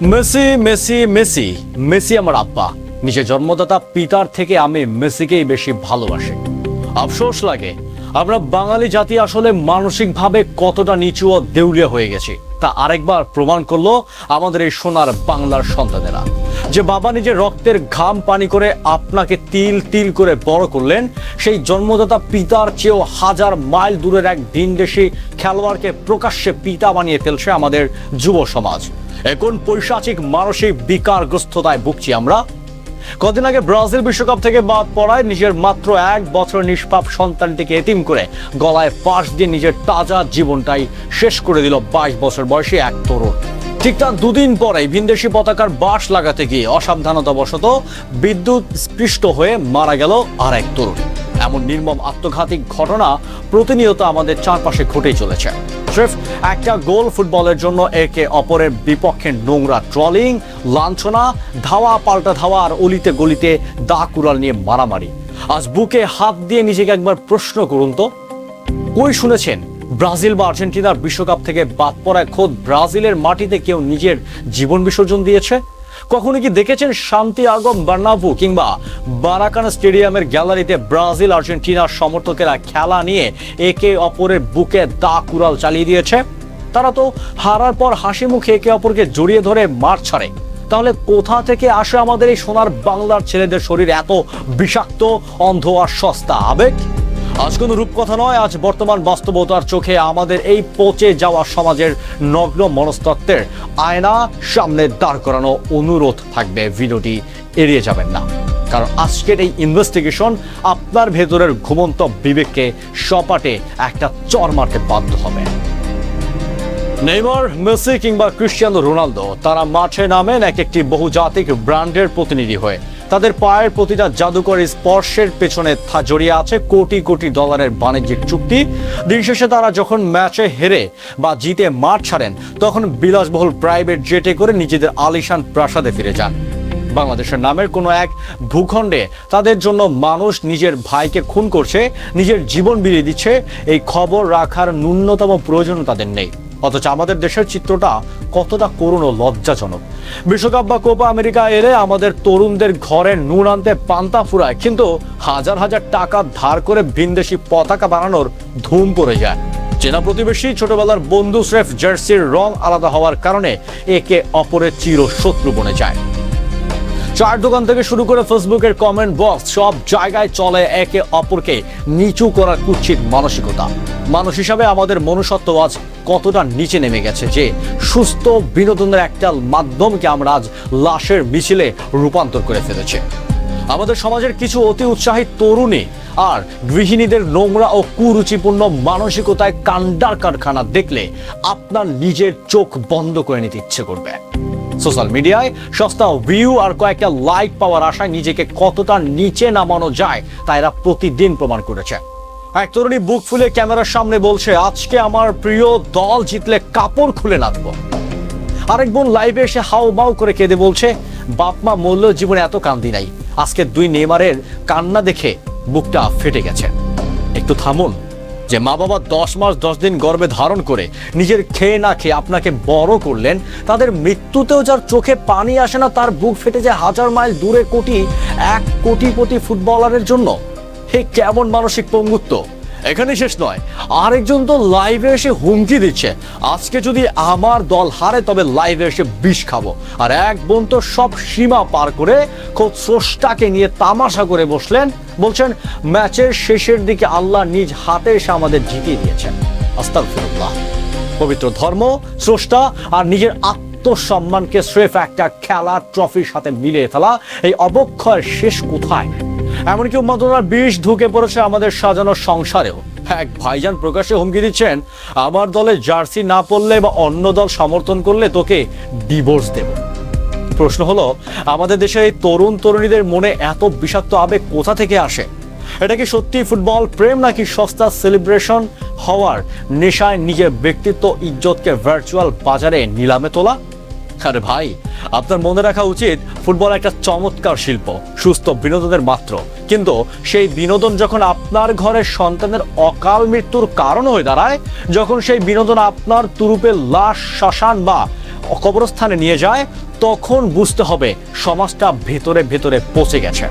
Messi Messi Messi Messi আমার আব্বা। নিজের জন্মদাতা পিতার থেকে আমি মেসিকেই বেশি ভালোবাসি। আফসোস লাগে আমরা বাঙালি জাতি আসলে মানসিকভাবে কতটা নিচু ও দেউলিয়া হয়ে গেছি তা আরেকবার প্রমাণ করলো আমাদের এই সোনার বাংলার সন্তানেরা। যে বাবা নিজের রক্তের ঘাম পানি করে আপনাকে তিল তিল করে বড় করলেন, সেই জন্মদাতা পিতার চেয়েও হাজার মাইল দূরের এক ভিনদেশী খেলোয়াড়কে প্রকাশ্যে পিতা বানিয়ে ফেলছে আমাদের যুব সমাজ। এখন পৈশাচিক মানসিক বিকারগ্রস্ততায় ভুগছি আমরা। কদিন আগে ব্রাজিল বিশ্বকাপ থেকে বাদ পড়ায় নিজের মাত্র 1 বছর নিষ্পাপ সন্তানটিকে এতিম করে গলায় ফাঁস দিয়ে নিজের তাজা জীবনটাই শেষ করে দিল 22 বছর বয়সী এক তরুণ। ঠিক তার দুদিন পরেই ভিনদেশী পতাকার বাঁশ লাগাতে গিয়ে অসাবধানতাবশত বিদ্যুৎ স্পৃষ্ট হয়ে মারা গেল আর এক তরুণ। এমন নির্মম আত্মঘাতী ঘটনা প্রতিনিয়ত আমাদের চারপাশে ঘটেই চলেছে। স্রেফ একটা গোল ফুটবলের জন্য একে অপরের বিপক্ষে নোংরা ট্রলিং, লাঞ্ছনা, ধাওয়া পাল্টা ধাওয়া আর অলিতে গলিতে দা কুড়াল নিয়ে মারামারি। আজ বুকে হাত দিয়ে নিজেকে একবার প্রশ্ন করুন তো, কই শুনেছেন ব্রাজিল বা আর্জেন্টিনার বিশ্বকাপ থেকে বাদ পড়ায় খোদ ব্রাজিলের মাটিতে কেউ নিজের জীবন বিসর্জন দিয়েছে? কখনো কি দেখেছেন সান্তিয়াগো বার্নাব্যু কিংবা মারাকানা স্টেডিয়ামের গ্যালারিতে ব্রাজিল আর্জেন্টিনার সমর্থকেরা খেলা নিয়ে একে অপরের বুকে দা কুড়াল চালিয়ে দিয়েছে? তারা তো হারার পর হাসি মুখে একে অপরকে জড়িয়ে ধরে মাঠ ছাড়ে। তাহলে কোথা থেকে আসে আমাদের এই সোনার বাংলার ছেলেদের শরীর এত বিষাক্ত, অন্ধ আর সস্তা আবেগ? আজ কোনো রূপকথা নয়, আজ বর্তমান বাস্তবতার চোখে আমাদের এই পচে যাওয়া সমাজের নগ্ন মনস্তত্ত্বের আয়না সামনে দাঁড় করানো অনুরোধ থাকবে। ভিডিওটি এড়িয়ে যাবেন না, কারণ আজকের এই ইনভেস্টিগেশন আপনার ভেতরের ঘুমন্ত বিবেককে সপাটে একটা চর মারতে বাধ্য হবে। নেইমার, মেসি কিংবা ক্রিস্টিয়ানো রোনালদো তারা মাঠে নামেন এক একটি বহুজাতিক ব্র্যান্ডের প্রতিনিধি হয়ে। তাদের পায়ের প্রতিটা জাদুকর স্পর্শের পেছনে জড়িয়ে আছে কোটি কোটি ডলারের বাণিজ্যিক চুক্তি। দিন শেষে তারা যখন ম্যাচে হেরে বা জিতে মাঠ ছাড়েন, তখন বিলাসবহুল প্রাইভেট জেটে করে নিজেদের আলিশান প্রাসাদে ফিরে যান। বাংলাদেশের নামের কোনো এক ভূখণ্ডে তাদের জন্য মানুষ নিজের ভাইকে খুন করছে, নিজের জীবন বিলিয়ে দিচ্ছে, এই খবর রাখার ন্যূনতম প্রয়োজন তাদের নেই। অথচ আমাদের দেশের চিত্রটা কতটা করুণ ও লজ্জাজনক। বিশ্বকাপ বা কোপা আমেরিকা এলে আমাদের তরুণদের ঘরে নুন আনতে পান্তা ফুরায়, কিন্তু হাজার হাজার টাকা ধার করে ভিনদেশি পতাকা বানানোর ধুম পড়ে যায়। চেনা প্রতিবেশী, ছোটবেলার বন্ধু, স্রেফ জার্সির রং আলাদা হওয়ার কারণে একে অপরের চির শত্রু বনে যায়। চায়ের দোকান থেকে শুরু করে ফেসবুকের কমেন্ট বক্স, সব জায়গায় চলে একে অপরকে নিচু করার কুৎসিত মানসিকতা। মানুষ হিসাবে আমাদের মনুষ্যত্ব আজ কতটা নিচে নেমে গেছে যে সুস্থ বিনোদনের একটা মাধ্যমকে আমরা আজ লাশের মিছিলে রূপান্তর করে ফেলেছে। আমাদের সমাজের কিছু অতি উৎসাহী তরুণী আর গৃহিণীদের নোংরা ও কুরুচিপূর্ণ মানসিকতায় কাণ্ডার কারখানা দেখলে আপনার নিজের চোখ বন্ধ করে নিতে ইচ্ছে করবে। সোশ্যাল মিডিয়ায় সস্তা ভিউ আর কয়েকটা লাইক পাওয়ার আশায় নিজেকে কতটা নিচে নামানো যায় তা এরা প্রতিদিন প্রমাণ করেছে। এক তরুণী বুক ফুলে ক্যামেরার সামনে বলছে, আজকে আমার প্রিয় দল জিতলে কাপড় খুলে নাচবো। আরেক বোন লাইভে এসে হাউ মাউ করে কেঁদে বলছে, বাপ মা মূল্য জীবনে এত কান্দি নাই, আজকে 2 নেইমারের কান্না দেখে বুকটা ফেটে গেছে। একটু থামুন। যে মা বাবা 10 মাস 10 দিন গর্ভে ধারণ করে নিজের খেয়ে না খেয়ে আপনাকে বড় করলেন, তাদের মৃত্যুতেও যার চোখে পানি আসে না, তার বুক ফেটে যায় হাজার মাইল দূরে এক কোটিপতি ফুটবলারের জন্য। হে কেমন মানসিক পঙ্গুত্ব! এখানে শেষ নয়, আরেকজন তো লাইভে এসে হুমকি দিচ্ছে, আজকে যদি আমার দল হারে তবে লাইভে এসে বিষ খাবো। আর এক বোন তো সব সীমা পার করে খোদ স্রষ্টাকে নিয়ে তামাশা করে বলছেন ম্যাচের শেষের দিকে আল্লাহ নিজ হাতে এসে আমাদের জিতিয়ে দিয়েছেন। আস্তাগফিরুল্লাহ। পবিত্র ধর্ম, স্রষ্টা আর নিজের আত্মসম্মানকে স্রেফ একটা খেলার ট্রফির সাথে মিলিয়ে ফেলা, এই অবক্ষয়ের শেষ কোথায়? এমনকি উন্মাদনার বিষ ঢুকে পড়েছে আমাদের সাজানো সংসারেও। এক ভাইজান প্রকাশ্যে হুমকি দিচ্ছেন, আমার দলে জার্সি না পরলে বা অন্য দল সমর্থন করলে তোকে ডিভোর্স দেব। প্রশ্ন হলো, আমাদের দেশের এই তরুণ তরুণীদের মনে এত বিষাক্ত আবেগ কোথা থেকে আসে? এটা কি সত্যি ফুটবল প্রেম, নাকি সস্তা সেলিব্রেশন হওয়ার নেশায় নিজের ব্যক্তিত্ব ইজ্জতকে ভার্চুয়াল বাজারে নিলামে তোলা? আরে ভাই, আপনার মনে রাখা উচিত ফুটবল একটা চমৎকার শিল্প, সুস্থ বিনোদনের মাত্র। কিন্তু সেই বিনোদন যখন আপনার ঘরের সন্তানের অকাল মৃত্যুর কারণ হয়ে দাঁড়ায়, যখন সেই বিনোদন আপনার তুরুপের লাশ, শ্মশান বা কবরস্থানে নিয়ে যায়, তখন বুঝতে হবে সমাজটা ভেতরে ভেতরে পচে গেছে।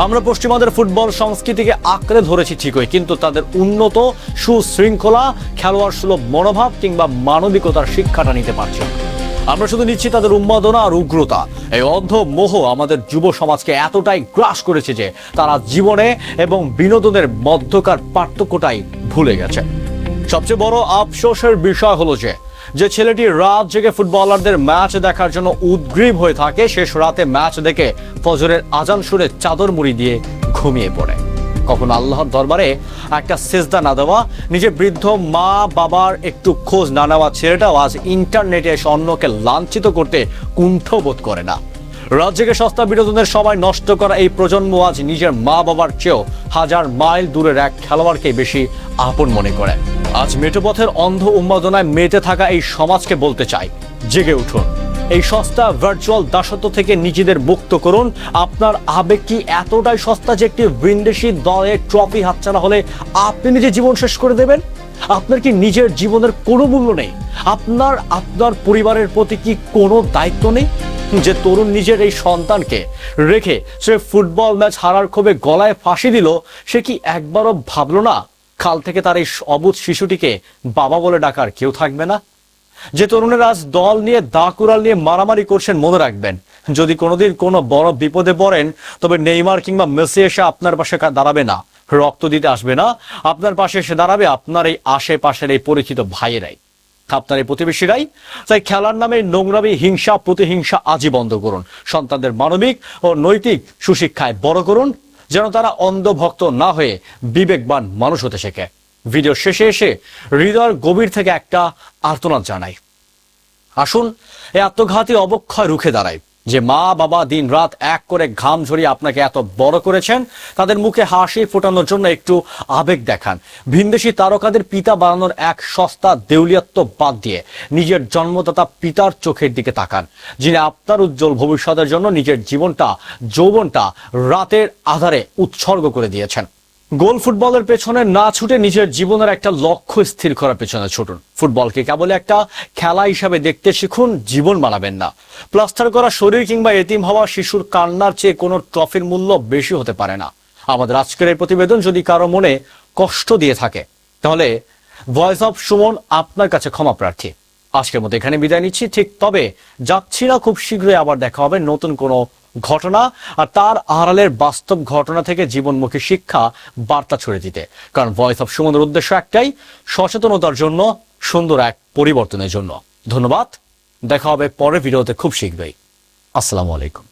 আমরা পশ্চিমাদের ফুটবল সংস্কৃতিকে আঁকড়ে ধরেছি ঠিকই, কিন্তু তাদের উন্নত সুশৃঙ্খলা, খেলোয়াড় সুলভ মনোভাব কিংবা মানবিকতার শিক্ষাটা নিতে পারছি না। আমরা শুধু নিচ্ছি তাদের উন্মাদনা আর উগ্রতা। এই অন্ধ মোহ আমাদের যুব সমাজকে এতটাই গ্রাস করেছে যে তারা জীবনে এবং বিনোদনের মধ্যকার পার্থক্যটাই ভুলে গেছে। সবচেয়ে বড় আফসোসের বিষয় হলো যে ছেলেটি রাত জেগে ফুটবলারদের ম্যাচ দেখার জন্য উদ্গ্রীব হয়ে থাকে, শেষ রাতে ম্যাচ দেখে ফজরের আজান শুনে চাদর মুড়ি দিয়ে ঘুমিয়ে পড়ে। কখনো আল্লাহর দরবারে একটা সেজদা না দেওয়া, নিজের বৃদ্ধ মা বাবার একটু খোঁজ না নেওয়া ছেলেটাও আজ ইন্টারনেটে এসে অন্যকে লাঞ্ছিত করতে কুণ্ঠ বোধ করে না। রাত জেগে সস্তা বিনোদনের সময় নষ্ট করা এই প্রজন্ম আজ নিজের মা বাবার চেয়েও হাজার মাইল দূরের এক খেলোয়াড়কে বেশি আপন মনে করে। আজ মেঠোপথের অন্ধ উন্মাদনায় মেতে থাকা এই সমাজকে বলতে চাই, জেগে উঠুন। এই সস্তা ভার্চুয়াল দাসত্ব থেকে নিজেদের মুক্ত করুন। আপনার আবেগ কি এতটাই সস্তা যে একটি বিদেশি দলের ট্রফি হাতছাড়া হলে আপনি নিজের জীবন শেষ করে দেবেন? আপনার কি নিজের জীবনের কোনো মূল্য নেই? আপনার পরিবারের প্রতি কি কোনো দায়িত্ব নেই? যে তরুণ নিজের এই সন্তানকে রেখে সে ফুটবল ম্যাচ হারার ক্ষোভে গলায় ফাঁসি দিল, সে কি একবারও ভাবলো না কাল থেকে তার এই অবুঝ শিশুটিকে বাবা বলে ডাকার কেউ থাকবে না? যে তরুণের আজ দল নিয়ে দাকুরাল নিয়ে মারামারি করছেন, মনে রাখবেন যদি কোনোদিন কোনো বড় বিপদে পড়েন, তবে নেইমার কিংবা মেসি এসে আপনার পাশে দাঁড়াবে না, রক্ত দিতে আসবে না, আপনার পাশে এসে দাঁড়াবে আপনার এই আশেপাশের এই পরিচিত ভাইয়েরাই, আপনার এই প্রতিবেশীরাই। তাই খেলার নামে নোংরামি, হিংসা, প্রতিহিংসা আজই বন্ধ করুন। সন্তানদের মানবিক ও নৈতিক সুশিক্ষায় বড় করুন, যেন তারা অন্ধভক্ত না হয়ে বিবেকবান মানুষ হতে শেখে। ভিডিও শেষে এসে হৃদয়ের গভীর থেকে একটা আর্তনাদ জানাই, আসুন এই আত্মঘাতী অবক্ষয় রুখে দাঁড়াই। যে মা বাবা দিন রাত এক করে ঘাম ঝরিয়ে আপনাকে এত বড় করেছেন, তাদের মুখে হাসি ফোটানোর জন্য একটু আবেগ দেখান। ভিনদেশি তারকাদের পিতা বানানোর এক সস্তা দেউলিয়াত্ব বাদ দিয়ে নিজের জন্মদাতা পিতার চোখের দিকে তাকান, যিনি আপনার উজ্জ্বল ভবিষ্যতের জন্য নিজের জীবনটা, যৌবনটা রাতের আধারে উৎসর্গ করে দিয়েছেন। গোল ফুটবলের পেছনে না ছুটে নিজের জীবনের একটা লক্ষ্য স্থির করার পেছনে ছুটুন। ফুটবলকে কেবল একটা খেলা হিসাবে দেখতে শিখুন, জীবন বানাবেন না। প্লাস্টার করা শরীর কিংবা এতিম হওয়া শিশুর কান্নার চেয়ে কোনো ট্রফির মূল্য বেশি হতে পারে না। আমাদের আজকের এই প্রতিবেদন যদি কারো মনে কষ্ট দিয়ে থাকে, তাহলে ভয়েস অফ সুমন আপনার কাছে ক্ষমা প্রার্থী। আজকের মতো এখানে বিদায় নিচ্ছি, ঠিক তবে যাচ্ছি না, খুব শীঘ্রই আবার দেখা হবে নতুন কোনো ঘটনা আর তার আড়ালের বাস্তব ঘটনা থেকে জীবনমুখী শিক্ষা বার্তা ছড়িয়ে দিতে। কারণ ভয়েস অফ সুমনের উদ্দেশ্য একটাই, সচেতনতার জন্য, সুন্দর এক পরিবর্তনের জন্য। ধন্যবাদ, দেখা হবে পরের ভিডিওতে খুব শীঘ্রই। আসসালামু আলাইকুম।